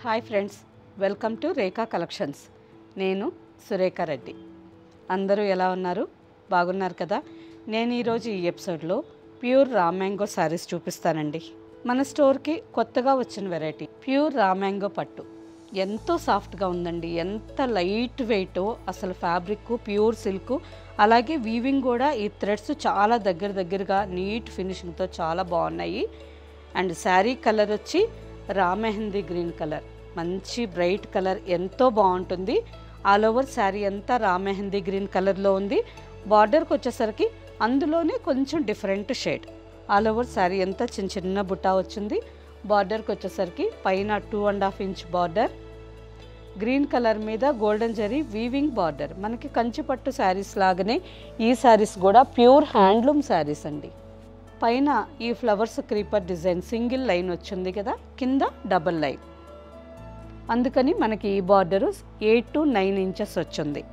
Hi friends, welcome to Rekha collections. నేను సురేఖ రెడ్డి. అందరూ ఎలా ఉన్నారు? బాగున్నారు కదా? నేను ఈరోజు ఈ ఎపిసోడ్లో ప్యూర్ రా మ్యాంగో శారీస్ చూపిస్తానండి. మన స్టోర్కి కొత్తగా వచ్చిన వెరైటీ ప్యూర్ రా మ్యాంగో పట్టు. ఎంతో సాఫ్ట్గా ఉందండి, ఎంత లైట్ వెయిటో. అసలు ఫ్యాబ్రిక్ ప్యూర్ సిల్క్, అలాగే వీవింగ్ కూడా ఈ థ్రెడ్స్ చాలా దగ్గరగా నీట్ ఫినిషింగ్తో చాలా బాగున్నాయి. అండ్ శారీ కలర్ వచ్చి రా మెహందీ గ్రీన్ కలర్, మంచి బ్రైట్ కలర్, ఎంతో బాగుంటుంది. ఆల్ ఓవర్ శారీ అంతా రా మెహందీ గ్రీన్ కలర్లో ఉంది. బార్డర్కి వచ్చేసరికి అందులోనే కొంచెం different shade. All over sari అంతా చిన్న బుట్టా వచ్చింది. బార్డర్కి వచ్చేసరికి పైన 2.5 ఇంచ్ బార్డర్, గ్రీన్ కలర్ మీద గోల్డెన్ జరీ వీవింగ్ బార్డర్. మనకి కంచిపట్టు శారీస్ లాగానే ఈ శారీస్ కూడా ప్యూర్ హ్యాండ్లూమ్ శారీస్ అండి. పైన ఈ flowers creeper design single line వచ్చింది కదా, కింద డబుల్ లైన్. అందుకని మనకి ఈ బార్డరు 8 to 9 ఇంచెస్ వచ్చింది.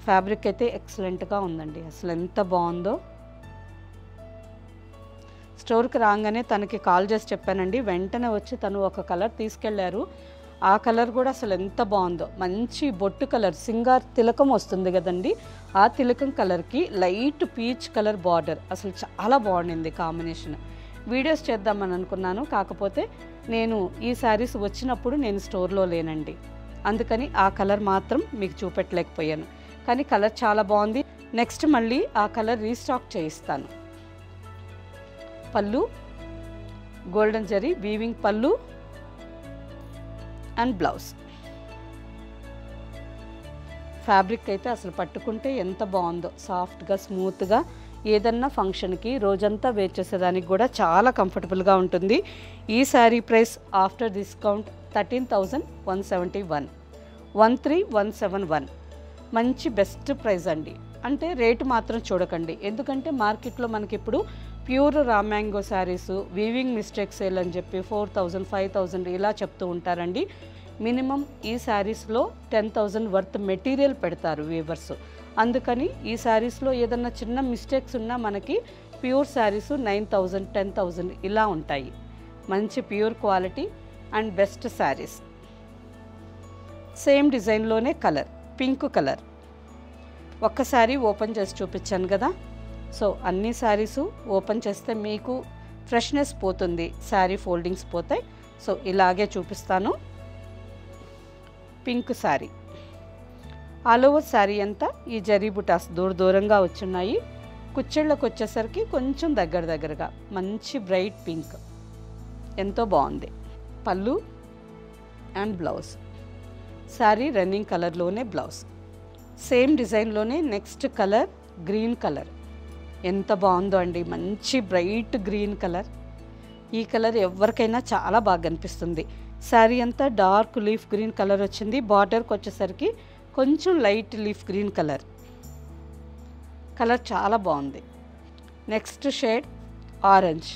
ఫ్యాబ్రిక్ అయితే ఎక్సలెంట్గా ఉందండి, అసలు ఎంత బాగుందో. స్టోర్కి రాగానే తనకి కాల్ చేసి చెప్పానండి, వెంటనే వచ్చి తను ఒక కలర్ తీసుకెళ్లారు. ఆ కలర్ కూడా అసలు ఎంత బాగుందో, మంచి బొట్టు కలర్, సింగార్ తిలకం వస్తుంది కదండి, ఆ తిలకం కలర్కి లైట్ పీచ్ కలర్ బార్డర్. అసలు చాలా బాగుండింది కాంబినేషన్. వీడియోస్ చేద్దామని అనుకున్నాను, కాకపోతే నేను ఈ శారీస్ వచ్చినప్పుడు నేను స్టోర్లో లేనండి, అందుకని ఆ కలర్ మాత్రం మీకు చూపెట్టలేకపోయాను. కానీ కలర్ చాలా బాగుంది. నెక్స్ట్ మళ్ళీ ఆ కలర్ రీస్టాక్ చేయిస్తాను. పళ్ళు గోల్డెన్ జరీ వీవింగ్ పళ్ళు అండ్ బ్లౌజ్. ఫ్యాబ్రిక్ అయితే అసలు పట్టుకుంటే ఎంత బాగుందో, సాఫ్ట్గా స్మూత్గా. ఏదన్నా ఫంక్షన్కి రోజంతా వేర్ చేసేదానికి కూడా చాలా కంఫర్టబుల్గా ఉంటుంది. ఈ శారీ ప్రైస్ ఆఫ్టర్ డిస్కౌంట్ 13,171, 13,171. మంచి బెస్ట్ ప్రైస్ అండి. అంటే రేటు మాత్రం చూడకండి, ఎందుకంటే మార్కెట్లో మనకి ఇప్పుడు pure raw mango saris weaving mistake sale అని చెప్పి 4,000, 5,000 ఇలా చెప్తూ ఉంటారండి. మినిమం ఈ శారీస్లో 10,000 వర్త్ మెటీరియల్ పెడతారు వీవర్స్. అందుకని ఈ శారీస్లో ఏదన్నా చిన్న మిస్టేక్స్ ఉన్నా మనకి ప్యూర్ శారీస్ 9,000, 10,000 ఇలా ఉంటాయి. మంచి pure quality and best saris. Same డిజైన్లోనే కలర్ పింక్ కలర్. ఒక్క శారీ ఓపెన్ చేసి చూపించాను కదా, సో అన్ని శారీసు ఓపెన్ చేస్తే మీకు ఫ్రెష్నెస్ పోతుంది, శారీ ఫోల్డింగ్స్ పోతాయి. సో ఇలాగే చూపిస్తాను. Pink sari, all over sari అంతా ఈ జరీ బుటాస్ దూరంగా వచ్చున్నాయి. కుచ్చిళ్ళకు వచ్చేసరికి కొంచెం దగ్గరగా మంచి బ్రైట్ పింక్, ఎంతో బాగుంది. పళ్ళు అండ్ బ్లౌజ్. శారీ రన్నింగ్ కలర్లోనే బ్లౌజ్. సేమ్ డిజైన్లోనే నెక్స్ట్ కలర్ గ్రీన్ కలర్, ఎంత బాగుందో అండి, మంచి బ్రైట్ గ్రీన్ కలర్. ఈ కలర్ ఎవరికైనా చాలా బాగా అనిపిస్తుంది. శారీ అంతా డార్క్ లీఫ్ గ్రీన్ కలర్ వచ్చింది. బార్డర్కి వచ్చేసరికి కొంచెం light leaf green colour. Colour చాలా బాగుంది. Next shade orange.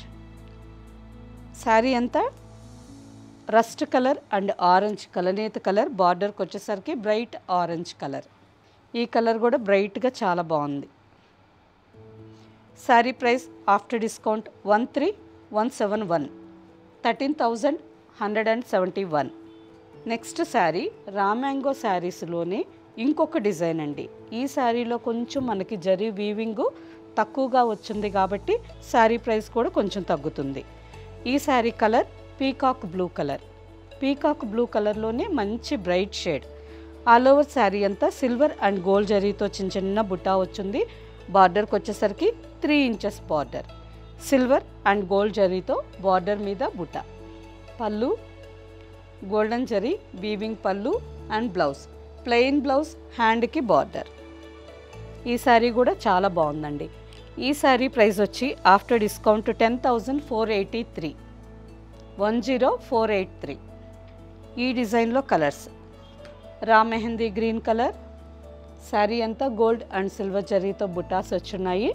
శారీ అంతా రస్ట్ కలర్ అండ్ ఆరెంజ్ కలనేత కలర్. బార్డర్కి వచ్చేసరికి బ్రైట్ ఆరెంజ్ కలర్. ఈ కలర్ కూడా బ్రైట్గా చాలా బాగుంది. Sari price after discount 13,171, 13,171. Next sari raw mango శారీస్లోనే ఇంకొక డిజైన్ అండి. ఈ శారీలో కొంచెం మనకి జరీ వీవింగ్ తక్కువగా వచ్చింది కాబట్టి శారీ ప్రైస్ కూడా కొంచెం తగ్గుతుంది. ఈ sari colour peacock blue colour. Peacock blue కలర్లోనే మంచి bright shade. All over sari అంతా సిల్వర్ అండ్ గోల్డ్ జరీతో చిన్న బుట్టా వచ్చింది. బార్డర్కి వచ్చేసరికి 3 inches border, silver and gold జరీతో బార్డర్ మీద బుట్ట. పళ్ళు గోల్డెన్ జరీ వీవింగ్ పళ్ళు అండ్ బ్లౌజ్. ప్లెయిన్ బ్లౌజ్, హ్యాండ్కి బార్డర్. ఈ శారీ కూడా చాలా బాగుందండి. ఈ శారీ ప్రైస్ వచ్చి ఆఫ్టర్ డిస్కౌంట్ 10,483, 10,483. ఈ డిజైన్లో కలర్స్ రా మెహందీ గ్రీన్ కలర్. శారీ అంతా గోల్డ్ అండ్ సిల్వర్ జరీతో బుటాస్ వచ్చున్నాయి.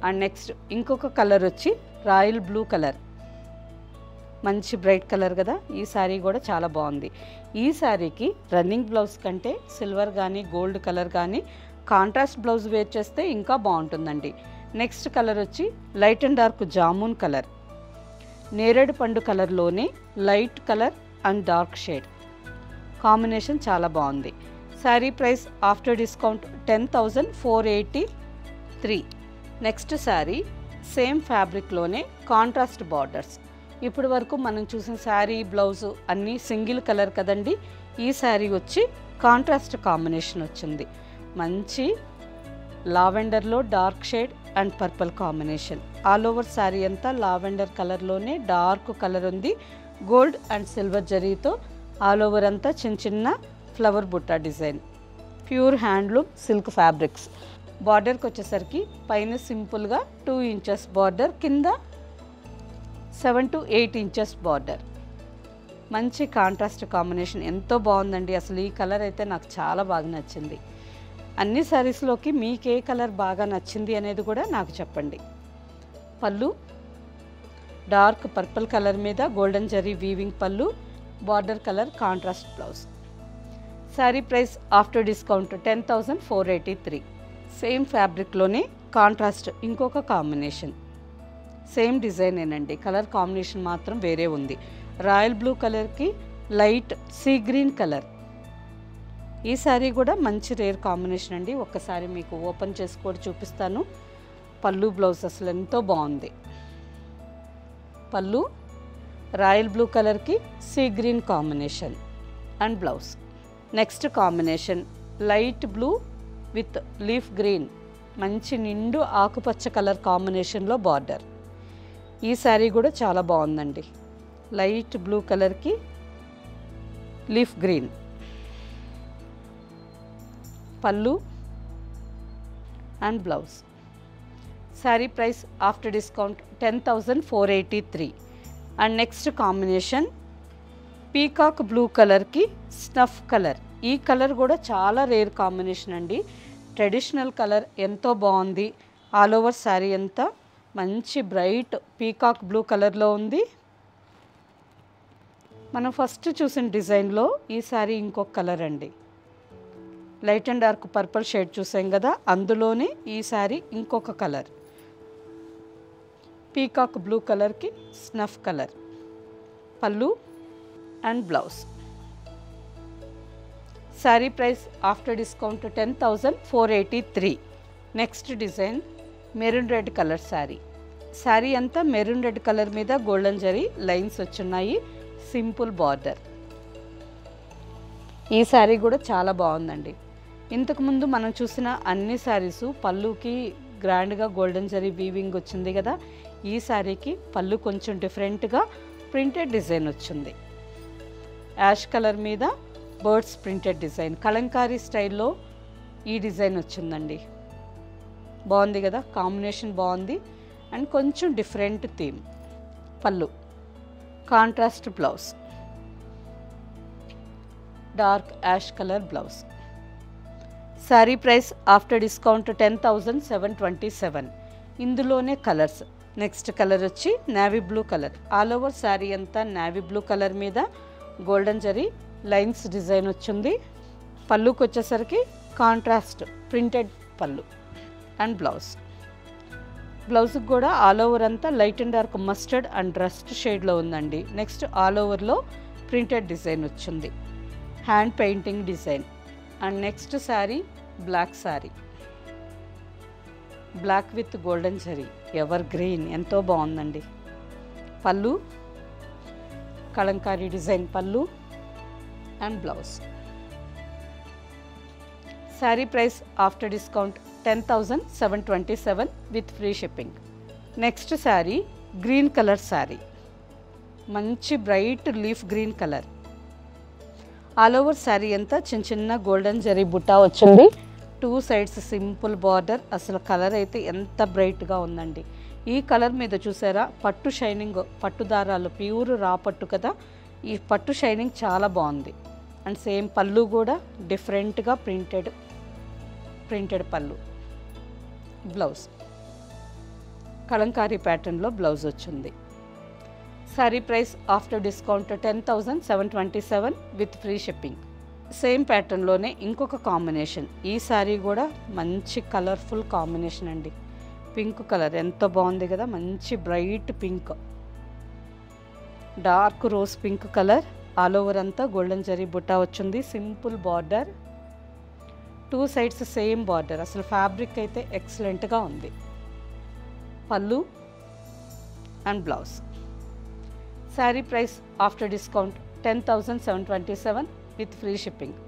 అండ్ నెక్స్ట్ ఇంకొక కలర్ వచ్చి రాయల్ బ్లూ కలర్, మంచి బ్రైట్ కలర్ కదా. ఈ శారీ కూడా చాలా బాగుంది. ఈ శారీకి రన్నింగ్ బ్లౌజ్ కంటే సిల్వర్ కానీ గోల్డ్ కలర్ కానీ కాంట్రాస్ట్ బ్లౌజ్ వేర్ చేస్తే ఇంకా బాగుంటుందండి. నెక్స్ట్ కలర్ వచ్చి light and dark jamun colour. నేరేడు పండు కలర్లోనే light colour and dark shade. Combination చాలా బాగుంది. Sari price after discount 10,483. Next sari same ఫ్యాబ్రిక్లోనే కాంట్రాస్ట్ బార్డర్స్. ఇప్పటి వరకు మనం చూసిన శారీ బ్లౌజు అన్నీ సింగిల్ కలర్ కదండి. ఈ శారీ వచ్చి కాంట్రాస్ట్ కాంబినేషన్ వచ్చింది. మంచి లావెండర్లో dark shade and purple combination. All over sari అంతా లావెండర్ కలర్లోనే డార్క్ కలర్ ఉంది. గోల్డ్ అండ్ సిల్వర్ జరీతో ఆల్ ఓవర్ అంతా చిన్న చిన్న ఫ్లవర్ బుట్ట design. Pure handloom silk fabrics. బార్డర్కి వచ్చేసరికి పైన సింపుల్గా 2 ఇంచెస్ బార్డర్, కింద 7 to 8 ఇంచెస్ బార్డర్. మంచి కాంట్రాస్ట్ కాంబినేషన్, ఎంతో బాగుందండి. అసలు ఈ కలర్ అయితే నాకు చాలా బాగా నచ్చింది. అన్ని శారీస్లోకి మీకు ఏ కలర్ బాగా నచ్చింది అనేది కూడా నాకు చెప్పండి. పళ్ళు డార్క్ పర్పుల్ కలర్ మీద గోల్డెన్ జరీ వీవింగ్ పళ్ళు, border colour contrast blouse. Sari price after discount 10,483. Same ఫ్యాబ్రిక్లోనే కాంట్రాస్ట్ ఇంకొక కాంబినేషన్. సేమ్ డిజైనేనండి, కలర్ కాంబినేషన్ మాత్రం వేరే ఉంది. రాయల్ బ్లూ కలర్కి లైట్ సీ గ్రీన్ కలర్. ఈ శారీ కూడా మంచి రేర్ కాంబినేషన్ అండి. ఒక్కసారి మీకు ఓపెన్ చేసి కూడా చూపిస్తాను. పళ్ళు బ్లౌజ్ అసలు ఎంతో బాగుంది. పళ్ళు రాయల్ బ్లూ కలర్కి sea green combination and blouse. Next combination light blue with leaf green, మంచి నిండు ఆకుపచ్చ కలర్ కాంబినేషన్లో బార్డర్. ఈ శారీ కూడా చాలా బాగుందండి. లైట్ బ్లూ కలర్కి లీఫ్ గ్రీన్. పళ్ళు and blouse. Sari price after discount 10,483. And next combination peacock blue కలర్కి స్నఫ్ కలర్. ఈ కలర్ కూడా చాలా రేర్ కాంబినేషన్ అండి. ట్రెడిషనల్ కలర్ ఎంతో బాగుంది. ఆల్ ఓవర్ శారీ అంతా మంచి బ్రైట్ పీకాక్ బ్లూ కలర్లో ఉంది. మనం ఫస్ట్ చూసిన డిజైన్లో ఈ శారీ ఇంకొక కలర్ అండి. Light and dark purple shade చూసాం కదా, అందులోనే ఈ శారీ ఇంకొక కలర్. పీకాక్ బ్లూ కలర్కి స్నఫ్ కలర్. పళ్ళు and blouse. Sari price after discount 10,483. Next design maroon red colour sari. Sari అంతా మెరూన్ రెడ్ కలర్ మీద గోల్డెన్ జరీ లైన్స్ వచ్చున్నాయి. Simple border. ఈ శారీ కూడా చాలా బాగుందండి. ఇంతకుముందు మనం చూసిన అన్ని శారీసు పళ్ళుకి గ్రాండ్గా గోల్డెన్ జరీ వీవింగ్ వచ్చింది కదా. ఈ శారీకి పళ్ళు కొంచెం డిఫరెంట్గా ప్రింటెడ్ డిజైన్ వచ్చింది. యాష్ కలర్ మీద బర్డ్స్ ప్రింటెడ్ డిజైన్, కలంకారీ స్టైల్లో ఈ డిజైన్ వచ్చిందండి. బాగుంది కదా, కాంబినేషన్ బాగుంది అండ్ కొంచెం డిఫరెంట్ థీమ్. పళ్ళు contrast blouse, dark ash colour blouse. Sari price after discount 10,727. ఇందులోనే కలర్స్. నెక్స్ట్ కలర్ వచ్చి navy blue colour. All over sari అంతా నేవీ బ్లూ కలర్ మీద గోల్డెన్ జరీ లైన్స్ డిజైన్ వచ్చింది. పళ్ళుకి వచ్చేసరికి కాంట్రాస్ట్ ప్రింటెడ్ పళ్ళు అండ్ బ్లౌజ్. బ్లౌజ్కి కూడా ఆల్ ఓవర్ అంతా light and dark mustard and rust షేడ్లో ఉందండి. నెక్స్ట్ ఆల్ ఓవర్లో ప్రింటెడ్ డిజైన్ వచ్చింది, hand painting design. And next sari black sari, black with golden zari evergreen, ఎంతో బాగుందండి. పళ్ళు కలంకారీ డిజైన్ పళ్ళు and blouse. Sari price after discount 10,727 with free shipping. Next sari green colour sari, మంచి bright leaf green colour. All over sari అంతా చిన్న చిన్న golden zari బుట్టా వచ్చింది. 2 సైడ్స్ సింపుల్ బార్డర్. అసలు కలర్ అయితే ఎంత బ్రైట్గా ఉందండి. ఈ కలర్ మీద చూసారా పట్టు షైనింగ్, పట్టు దారాలు ప్యూర్ రా పట్టు కదా. ఈ పట్టు షైనింగ్ చాలా బాగుంది. అండ్ సేమ్ పళ్ళు కూడా డిఫరెంట్గా ప్రింటెడ్ పళ్ళు. బ్లౌజ్ కలంకారీ ప్యాటర్న్లో బ్లౌజ్ వచ్చింది. Sari price after discount 10,727 with free shipping. Same ప్యాటర్న్లోనే ఇంకొక కాంబినేషన్. ఈ శారీ కూడా మంచి కలర్ఫుల్ కాంబినేషన్ అండి. పింక్ కలర్ ఎంత బాగుంది కదా, మంచి bright pink, dark rose pink colour. All over అంతా గోల్డెన్ జరీ బుట్ట వచ్చింది. Simple border, 2 sides same border. అసలు ఫ్యాబ్రిక్ అయితే ఎక్సలెంట్గా ఉంది. పళ్ళు and blouse. Sari price after discount 10,727 with free shipping.